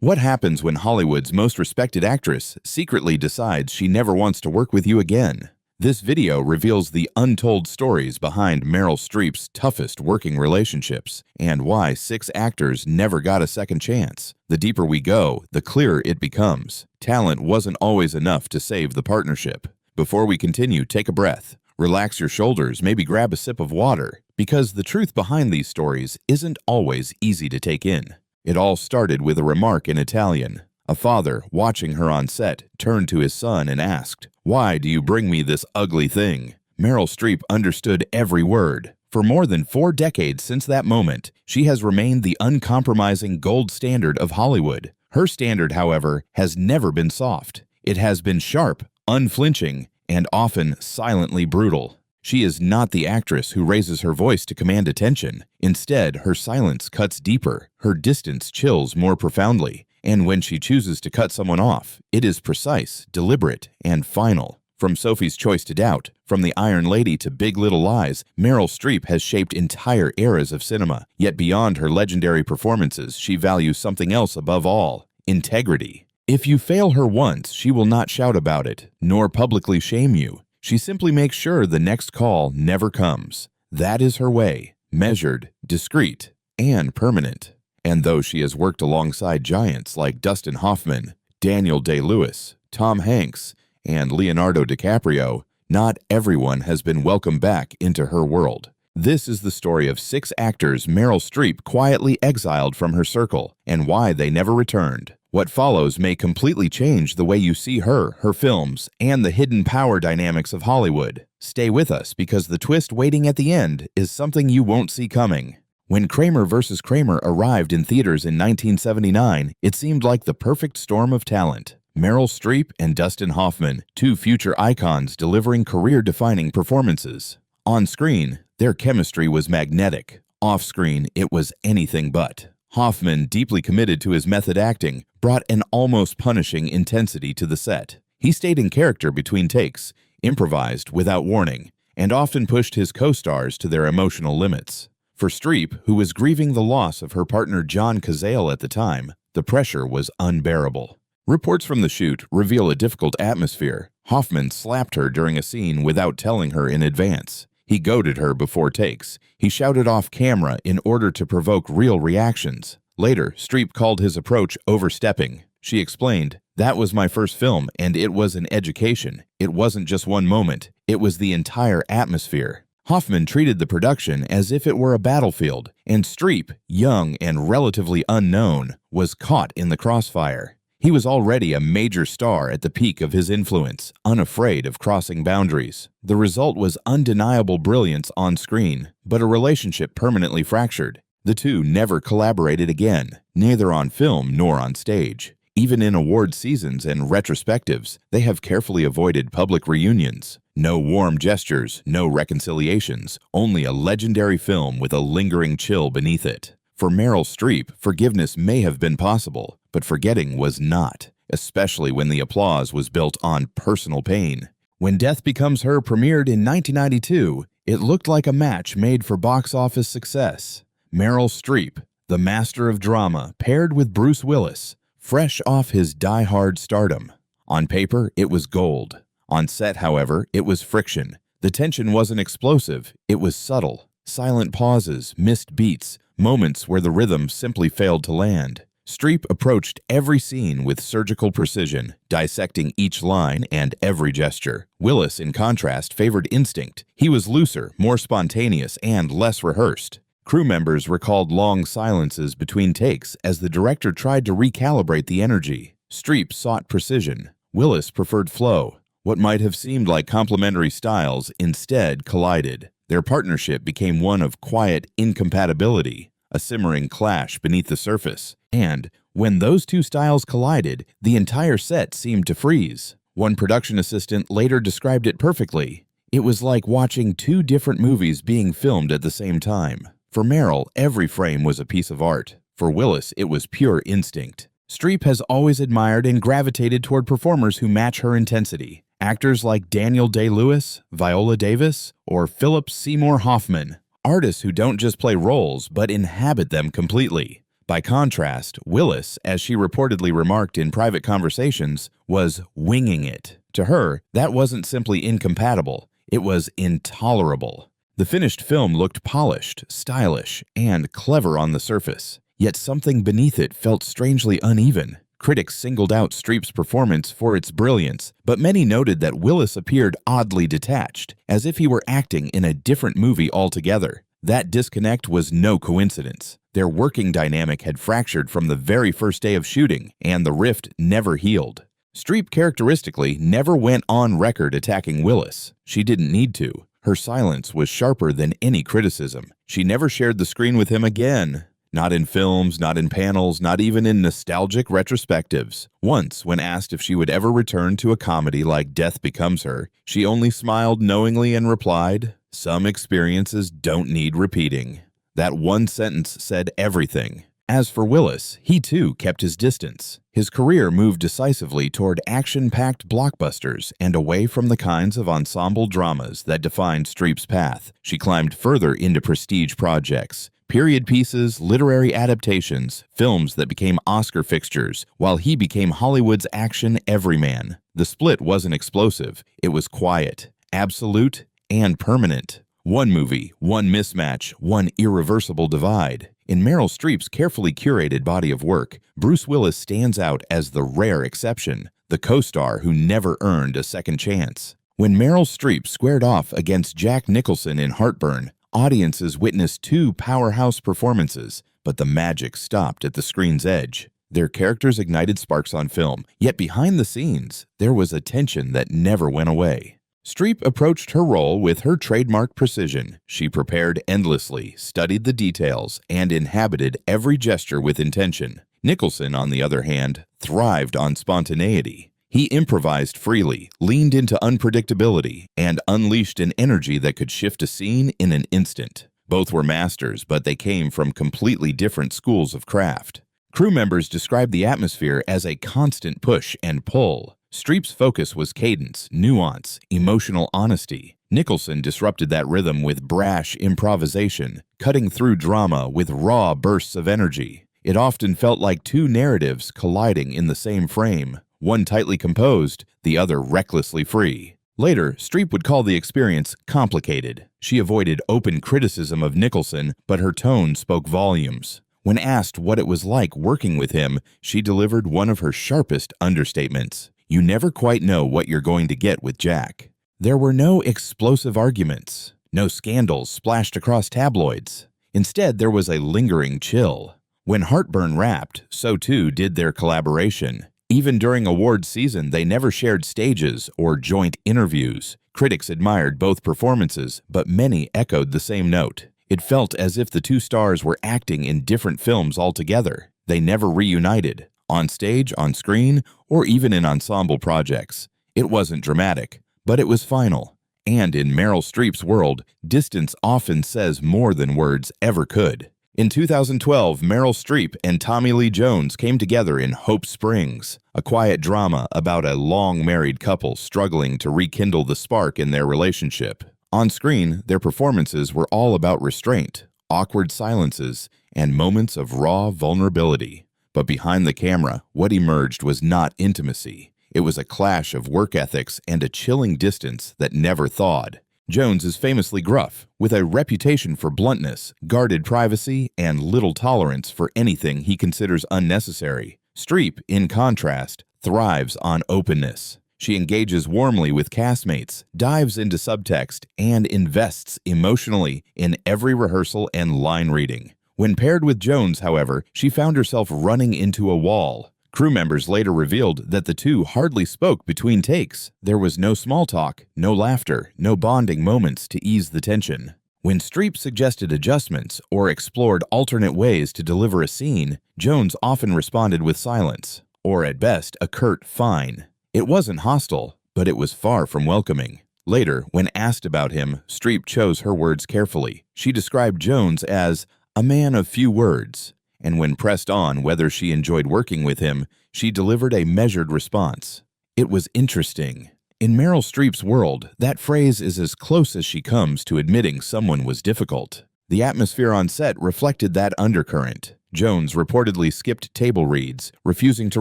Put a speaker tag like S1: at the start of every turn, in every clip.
S1: What happens when Hollywood's most respected actress secretly decides she never wants to work with you again? This video reveals the untold stories behind Meryl Streep's toughest working relationships and why 6 actors never got a second chance. The deeper we go, the clearer it becomes. Talent wasn't always enough to save the partnership. Before we continue, take a breath. Relax your shoulders, maybe grab a sip of water, because the truth behind these stories isn't always easy to take in. It all started with a remark in Italian. A father, watching her on set, turned to his son and asked, "Why do you bring me this ugly thing?" Meryl Streep understood every word. For more than 4 decades since that moment, she has remained the uncompromising gold standard of Hollywood. Her standard, however, has never been soft. It has been sharp, unflinching, and often silently brutal. She is not the actress who raises her voice to command attention. Instead, her silence cuts deeper, her distance chills more profoundly, and when she chooses to cut someone off, it is precise, deliberate, and final. From Sophie's Choice to Doubt, from The Iron Lady to Big Little Lies, Meryl Streep has shaped entire eras of cinema. Yet beyond her legendary performances, she values something else above all: integrity. If you fail her once, she will not shout about it, nor publicly shame you. She simply makes sure the next call never comes. That is her way, measured, discreet, and permanent. And though she has worked alongside giants like Dustin Hoffman, Daniel Day-Lewis, Tom Hanks, and Leonardo DiCaprio, not everyone has been welcomed back into her world. This is the story of 6 actors Meryl Streep quietly exiled from her circle, and why they never returned. What follows may completely change the way you see her films, and the hidden power dynamics of Hollywood. Stay with us because the twist waiting at the end is something you won't see coming. When Kramer vs. Kramer arrived in theaters in 1979, it seemed like the perfect storm of talent. Meryl Streep and Dustin Hoffman, 2 future icons delivering career-defining performances. On screen, their chemistry was magnetic. Off-screen, it was anything but. Hoffman, deeply committed to his method acting, brought an almost punishing intensity to the set. He stayed in character between takes, improvised without warning, and often pushed his co-stars to their emotional limits. For Streep, who was grieving the loss of her partner John Cazale at the time, the pressure was unbearable. Reports from the shoot reveal a difficult atmosphere. Hoffman slapped her during a scene without telling her in advance. He goaded her before takes. He shouted off camera in order to provoke real reactions. Later, Streep called his approach overstepping. She explained, "That was my first film, and it was an education. It wasn't just one moment. It was the entire atmosphere." Hoffman treated the production as if it were a battlefield, and Streep, young and relatively unknown, was caught in the crossfire. He was already a major star at the peak of his influence, unafraid of crossing boundaries. The result was undeniable brilliance on screen, but a relationship permanently fractured. The two never collaborated again, neither on film nor on stage. Even in award seasons and retrospectives, they have carefully avoided public reunions. No warm gestures, no reconciliations, only a legendary film with a lingering chill beneath it. For Meryl Streep, forgiveness may have been possible, but forgetting was not, especially when the applause was built on personal pain. When Death Becomes Her premiered in 1992, it looked like a match made for box office success. Meryl Streep, the master of drama, paired with Bruce Willis, fresh off his die-hard stardom. On paper, it was gold. On set, however, it was friction. The tension wasn't explosive, it was subtle. Silent pauses, missed beats, moments where the rhythm simply failed to land. Streep approached every scene with surgical precision, dissecting each line and every gesture. Willis, in contrast, favored instinct. He was looser, more spontaneous, and less rehearsed. Crew members recalled long silences between takes as the director tried to recalibrate the energy. Streep sought precision. Willis preferred flow. What might have seemed like complementary styles instead collided. Their partnership became one of quiet incompatibility, a simmering clash beneath the surface. And when those two styles collided, the entire set seemed to freeze. One production assistant later described it perfectly. It was like watching 2 different movies being filmed at the same time. For Meryl, every frame was a piece of art. For Willis, it was pure instinct. Streep has always admired and gravitated toward performers who match her intensity. Actors like Daniel Day-Lewis, Viola Davis, or Philip Seymour Hoffman. Artists who don't just play roles, but inhabit them completely. By contrast, Willis, as she reportedly remarked in private conversations, was winging it. To her, that wasn't simply incompatible, it was intolerable. The finished film looked polished, stylish, and clever on the surface, yet something beneath it felt strangely uneven. Critics singled out Streep's performance for its brilliance, but many noted that Willis appeared oddly detached, as if he were acting in a different movie altogether. That disconnect was no coincidence. Their working dynamic had fractured from the very first day of shooting, and the rift never healed. Streep characteristically never went on record attacking Willis. She didn't need to. Her silence was sharper than any criticism. She never shared the screen with him again. Not in films, not in panels, not even in nostalgic retrospectives. Once, when asked if she would ever return to a comedy like Death Becomes Her, she only smiled knowingly and replied, "Some experiences don't need repeating." That one sentence said everything. As for Willis, he too kept his distance. His career moved decisively toward action-packed blockbusters and away from the kinds of ensemble dramas that defined Streep's path. She climbed further into prestige projects, period pieces, literary adaptations, films that became Oscar fixtures, while he became Hollywood's action everyman. The split wasn't explosive, it was quiet, absolute, and permanent. One movie, one mismatch, one irreversible divide. In Meryl Streep's carefully curated body of work, Bruce Willis stands out as the rare exception, the co-star who never earned a second chance. When Meryl Streep squared off against Jack Nicholson in Heartburn, audiences witnessed two powerhouse performances, but the magic stopped at the screen's edge. Their characters ignited sparks on film, yet behind the scenes, there was a tension that never went away. Streep approached her role with her trademark precision. She prepared endlessly, studied the details, and inhabited every gesture with intention. Nicholson, on the other hand, thrived on spontaneity. He improvised freely, leaned into unpredictability, and unleashed an energy that could shift a scene in an instant. Both were masters, but they came from completely different schools of craft. Crew members described the atmosphere as a constant push and pull. Streep's focus was cadence, nuance, emotional honesty. Nicholson disrupted that rhythm with brash improvisation, cutting through drama with raw bursts of energy. It often felt like two narratives colliding in the same frame, one tightly composed, the other recklessly free. Later, Streep would call the experience complicated. She avoided open criticism of Nicholson, but her tone spoke volumes. When asked what it was like working with him, she delivered one of her sharpest understatements. "You never quite know what you're going to get with Jack." There were no explosive arguments, no scandals splashed across tabloids. Instead, there was a lingering chill. When Heartburn wrapped, so too did their collaboration. Even during awards season, they never shared stages or joint interviews. Critics admired both performances, but many echoed the same note. It felt as if the two stars were acting in different films altogether. They never reunited, on stage, on screen, or even in ensemble projects. It wasn't dramatic, but it was final. And in Meryl Streep's world, distance often says more than words ever could. In 2012, Meryl Streep and Tommy Lee Jones came together in Hope Springs, a quiet drama about a long-married couple struggling to rekindle the spark in their relationship. On screen, their performances were all about restraint, awkward silences, and moments of raw vulnerability. But behind the camera, what emerged was not intimacy. It was a clash of work ethics and a chilling distance that never thawed. Jones is famously gruff, with a reputation for bluntness, guarded privacy, and little tolerance for anything he considers unnecessary. Streep, in contrast, thrives on openness. She engages warmly with castmates, dives into subtext, and invests emotionally in every rehearsal and line reading. When paired with Jones, however, she found herself running into a wall. Crew members later revealed that the two hardly spoke between takes. There was no small talk, no laughter, no bonding moments to ease the tension. When Streep suggested adjustments or explored alternate ways to deliver a scene, Jones often responded with silence, or at best a curt "fine." It wasn't hostile, but it was far from welcoming. Later, when asked about him, Streep chose her words carefully. She described Jones as a man of few words, and when pressed on whether she enjoyed working with him, she delivered a measured response. It was interesting. In Meryl Streep's world, that phrase is as close as she comes to admitting someone was difficult. The atmosphere on set reflected that undercurrent. Jones reportedly skipped table reads, refusing to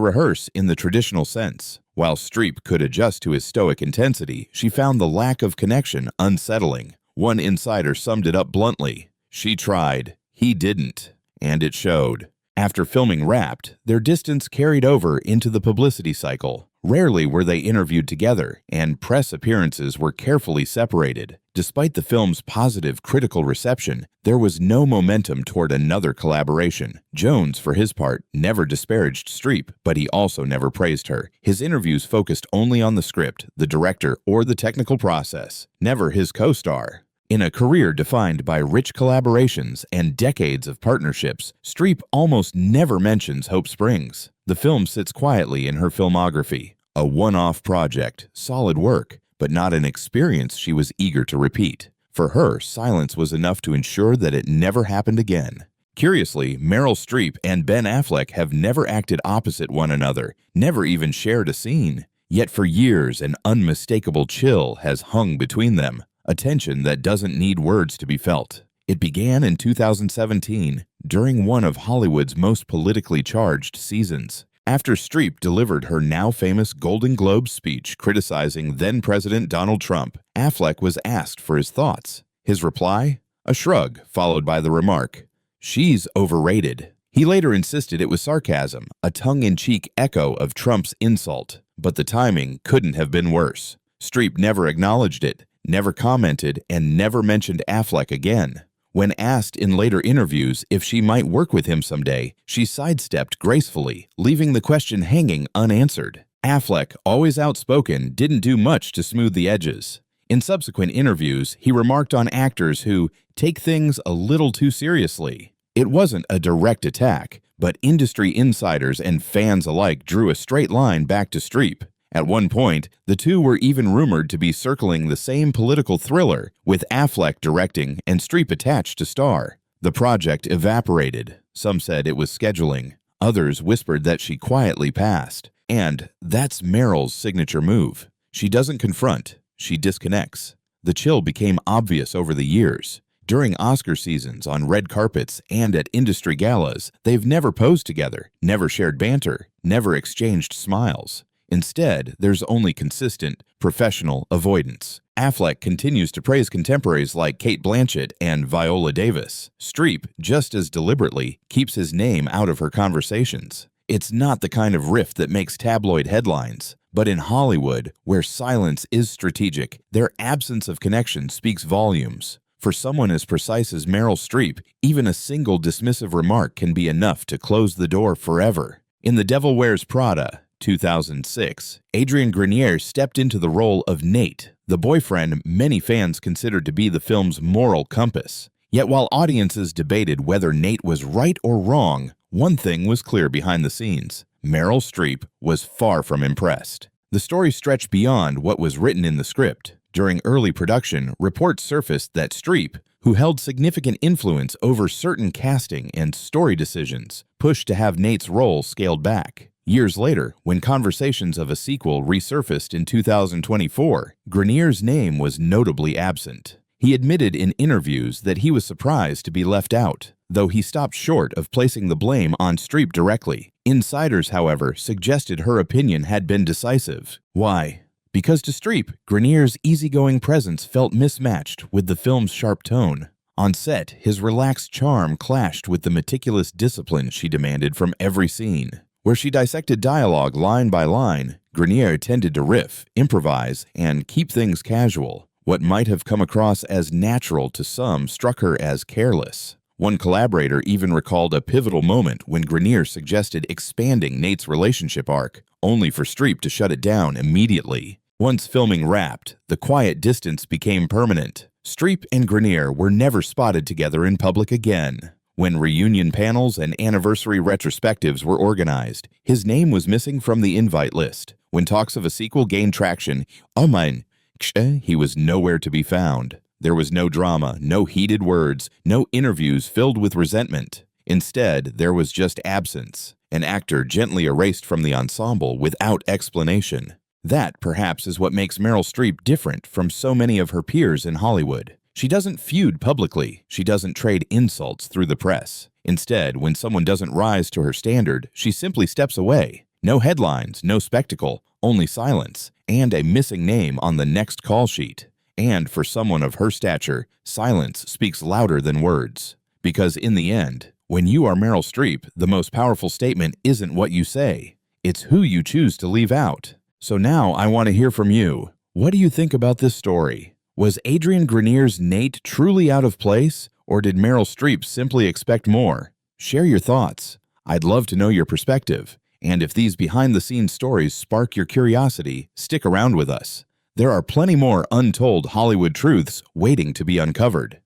S1: rehearse in the traditional sense. While Streep could adjust to his stoic intensity, she found the lack of connection unsettling. One insider summed it up bluntly: "She tried, he didn't," and it showed. After filming wrapped, their distance carried over into the publicity cycle. Rarely were they interviewed together, and press appearances were carefully separated. Despite the film's positive critical reception, there was no momentum toward another collaboration. Jones, for his part, never disparaged Streep, but he also never praised her. His interviews focused only on the script, the director, or the technical process, never his co-star. In a career defined by rich collaborations and decades of partnerships, Streep almost never mentions Hope Springs. The film sits quietly in her filmography, a one-off project, solid work, but not an experience she was eager to repeat. For her, silence was enough to ensure that it never happened again. Curiously, Meryl Streep and Ben Affleck have never acted opposite one another, never even shared a scene. Yet for years, an unmistakable chill has hung between them. A tension that doesn't need words to be felt. It began in 2017, during one of Hollywood's most politically charged seasons. After Streep delivered her now-famous Golden Globe speech criticizing then-President Donald Trump, Affleck was asked for his thoughts. His reply? A shrug, followed by the remark, "She's overrated." He later insisted it was sarcasm, a tongue-in-cheek echo of Trump's insult. But the timing couldn't have been worse. Streep never acknowledged it, never commented, and never mentioned Affleck again. When asked in later interviews if she might work with him someday, she sidestepped gracefully, leaving the question hanging unanswered. Affleck, always outspoken, didn't do much to smooth the edges. In subsequent interviews, he remarked on actors who take things a little too seriously. It wasn't a direct attack, but industry insiders and fans alike drew a straight line back to Streep. At one point, the two were even rumored to be circling the same political thriller, with Affleck directing and Streep attached to star. The project evaporated. Some said it was scheduling. Others whispered that she quietly passed. And that's Meryl's signature move. She doesn't confront, she disconnects. The chill became obvious over the years. During Oscar seasons, on red carpets, and at industry galas, they've never posed together, never shared banter, never exchanged smiles. Instead, there's only consistent, professional avoidance. Affleck continues to praise contemporaries like Cate Blanchett and Viola Davis. Streep, just as deliberately, keeps his name out of her conversations. It's not the kind of rift that makes tabloid headlines. But in Hollywood, where silence is strategic, their absence of connection speaks volumes. For someone as precise as Meryl Streep, even a single dismissive remark can be enough to close the door forever. In The Devil Wears Prada, 2006, Adrian Grenier stepped into the role of Nate, the boyfriend many fans considered to be the film's moral compass. Yet while audiences debated whether Nate was right or wrong, one thing was clear behind the scenes. Meryl Streep was far from impressed. The story stretched beyond what was written in the script. During early production, reports surfaced that Streep, who held significant influence over certain casting and story decisions, pushed to have Nate's role scaled back. Years later, when conversations of a sequel resurfaced in 2024, Grenier's name was notably absent. He admitted in interviews that he was surprised to be left out, though he stopped short of placing the blame on Streep directly. Insiders, however, suggested her opinion had been decisive. Why? Because to Streep, Grenier's easygoing presence felt mismatched with the film's sharp tone. On set, his relaxed charm clashed with the meticulous discipline she demanded from every scene. Where she dissected dialogue line by line, Grenier tended to riff, improvise, and keep things casual. What might have come across as natural to some struck her as careless. One collaborator even recalled a pivotal moment when Grenier suggested expanding Nate's relationship arc, only for Streep to shut it down immediately. Once filming wrapped, the quiet distance became permanent. Streep and Grenier were never spotted together in public again. When reunion panels and anniversary retrospectives were organized, his name was missing from the invite list. When talks of a sequel gained traction, he was nowhere to be found. There was no drama, no heated words, no interviews filled with resentment. Instead, there was just absence, an actor gently erased from the ensemble without explanation. That, perhaps, is what makes Meryl Streep different from so many of her peers in Hollywood. She doesn't feud publicly. She doesn't trade insults through the press. Instead, when someone doesn't rise to her standard, she simply steps away. No headlines, no spectacle, only silence, and a missing name on the next call sheet. And for someone of her stature, silence speaks louder than words. Because in the end, when you are Meryl Streep, the most powerful statement isn't what you say. It's who you choose to leave out. So now I want to hear from you. What do you think about this story? Was Adrian Grenier's Nate truly out of place, or did Meryl Streep simply expect more? Share your thoughts. I'd love to know your perspective. And if these behind-the-scenes stories spark your curiosity, stick around with us. There are plenty more untold Hollywood truths waiting to be uncovered.